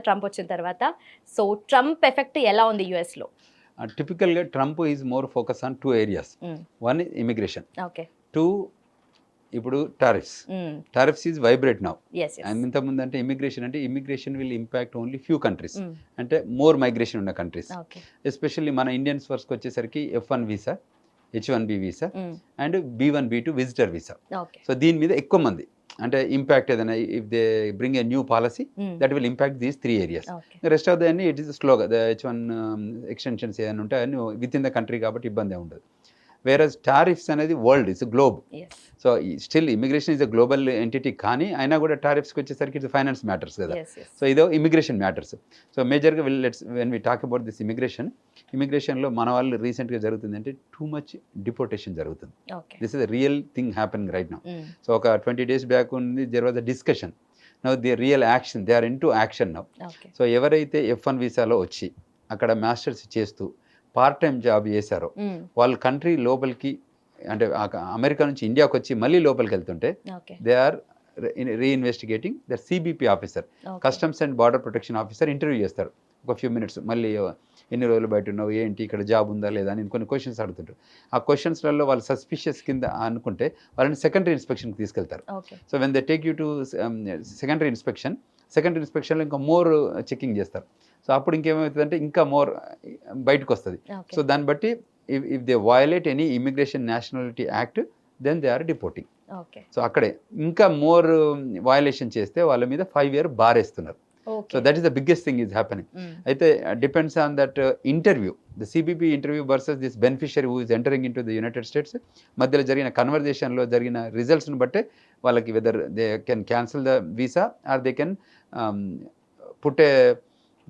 Trump వచ్చిన తర్వాత. So Trump effect ఎలా ఉంది యుఎస్లో? Typically, Trump is more focused on two areas. One is immigration. Okay. Two, ఇప్పుడు tariffs. Tariffs is vibrate now. And ఇంతకుముందు అంటే immigration will impact only few countries, అంటే more migration ఉన్న కంట్రీస్. ఎస్పెషల్లీ మన Indians వర్స్కి వచ్చేసరికి F1 visa, H1B visa and B1 B2 visitor visa. So దీని మీద ఎక్కువ మంది అంటే ఇంపాక్ట్ ఏదైనా if they bring a new policy that will impact these 3 areas. Rest of the అన్ని ఇట్ ఈస్ స్లోగా ద H1 ఎక్స్టెన్షన్స్ ఏదైనా ఉంటే అన్ని విత్ ఇన్ ద కంట్రీ కాబట్టి ఇబ్బంది ఉండదు. వేరస్ టారిఫ్స్ అనేది world it's globe. So still immigration is a global entity, కానీ అయినా కూడా టారిఫ్స్కి వచ్చేసరికి ఇట్స్ ఫైనాన్స్ మ్యాటర్స్ కదా. సో ఇదో ఇమిగ్రేషన్ మ్యాటర్స్. సో మేజర్గా when we talk about this ఇమిగ్రేషన్లో మన వాళ్ళు రీసెంట్గా జరుగుతుంది అంటే టూ మచ్ డిపోర్టేషన్ జరుగుతుంది. This is the real thing happening right now. So ఒక 20 days బ్యాక్ ఉంది, there was a discussion. Now the real action, they are into action now. So ఎవరైతే F1 వీసాలో వచ్చి అక్కడ మాస్టర్స్ చేస్తూ part time job చేశారో వాళ్ళ country లోపలికి అంటే అమెరికా నుంచి ఇండియాకి వచ్చి మళ్ళీ లోపలికి వెళ్తుంటే they are reinvestigating. Their CBP officer, customs and border protection officer interview చేస్తారు ఒక ఫ్యూ మినిట్స్. మళ్ళీ ఎన్ని రోజులు బయట ఉన్నావు, ఏంటి ఇక్కడ జాబ్ ఉందా లేదా అని కొన్ని క్వశ్చన్స్ అడుగుతుంటారు. ఆ క్వశ్చన్స్లలో వాళ్ళు సస్పిషియస్ కింద అనుకుంటే వాళ్ళని సెకండరీ ఇన్స్పెక్షన్కి తీసుకెళ్తారు. So when they take you to secondary ఇన్స్పెక్షన్లో ఇంకా మోర్ చెకింగ్ చేస్తారు. సో అప్పుడు ఇంకేమవుతుందంటే ఇంకా మోర్ బయటకు వస్తుంది. సో దాన్ని బట్టి if they violate any immigration nationality act then they are deporting. So అక్కడే ఇంకా మోర్ వయలేషన్ చేస్తే వాళ్ళ మీద 5 year బార్ వేస్తున్నారు. So that is the biggest thing is happening. అయితే depends on that interview, the CBP interview versus this beneficiary who is entering into the United States మధ్యలో జరిగిన కన్వర్జేషన్లో జరిగిన రిజల్ట్స్ని బట్టే వాళ్ళకి whether they can cancel the visa or they can put a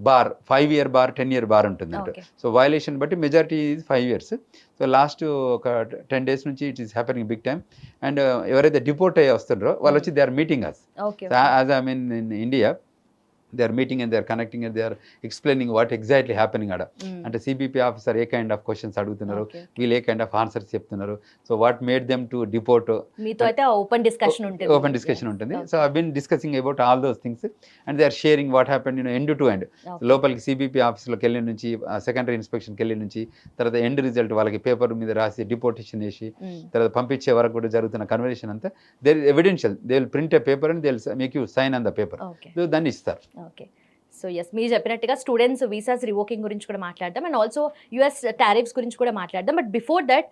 bar, 5 year bar, 10 year bar ఉంటుందంట. So violation బట్టి majority is 5 years. So last ఒక 10 days నుంచి it is happening big time. And ఎవరైతే డిపోర్ట్ అయ్యి వస్తున్నారో వాళ్ళు వచ్చి they are meeting us as I mean in India. They are meeting and they are connecting and they are explaining what exactly happening ఆడ. అంటే CBP officer ఏ kind of questions అడుగుతున్నారు, వీళ్ళు ఏ కైండ్ ఆఫ్ ఆన్సర్స్ చెప్తున్నారు. So what made them to deport, open discussion ఉంటుంది. So I been discussing about all those things and they are sharing what happened end to end. లోపలికి CBP ఆఫీస్లోకి వెళ్ళి నుంచి secondary ఇన్స్పెక్షన్కి వెళ్ళి నుంచి తర్వాత ఎండ్ రిజల్ట్ వాళ్ళకి పేపర్ మీద రాసి డిపోర్టేషన్ చేసి తర్వాత పంపించే వరకు కూడా జరుగుతున్న కన్వర్జేషన్ అంతా there evidential. They will print a paper and they will make you sign on the paper. So దాన్ని ఇస్తారు. ఓకే. సో ఎస్, మీరు చెప్పినట్టుగా స్టూడెంట్స్ వీసాస్ రివోకింగ్ గురించి కూడా మాట్లాడదాం అండ్ ఆల్సో US టారిఫ్స్ గురించి కూడా మాట్లాడదాం. But before that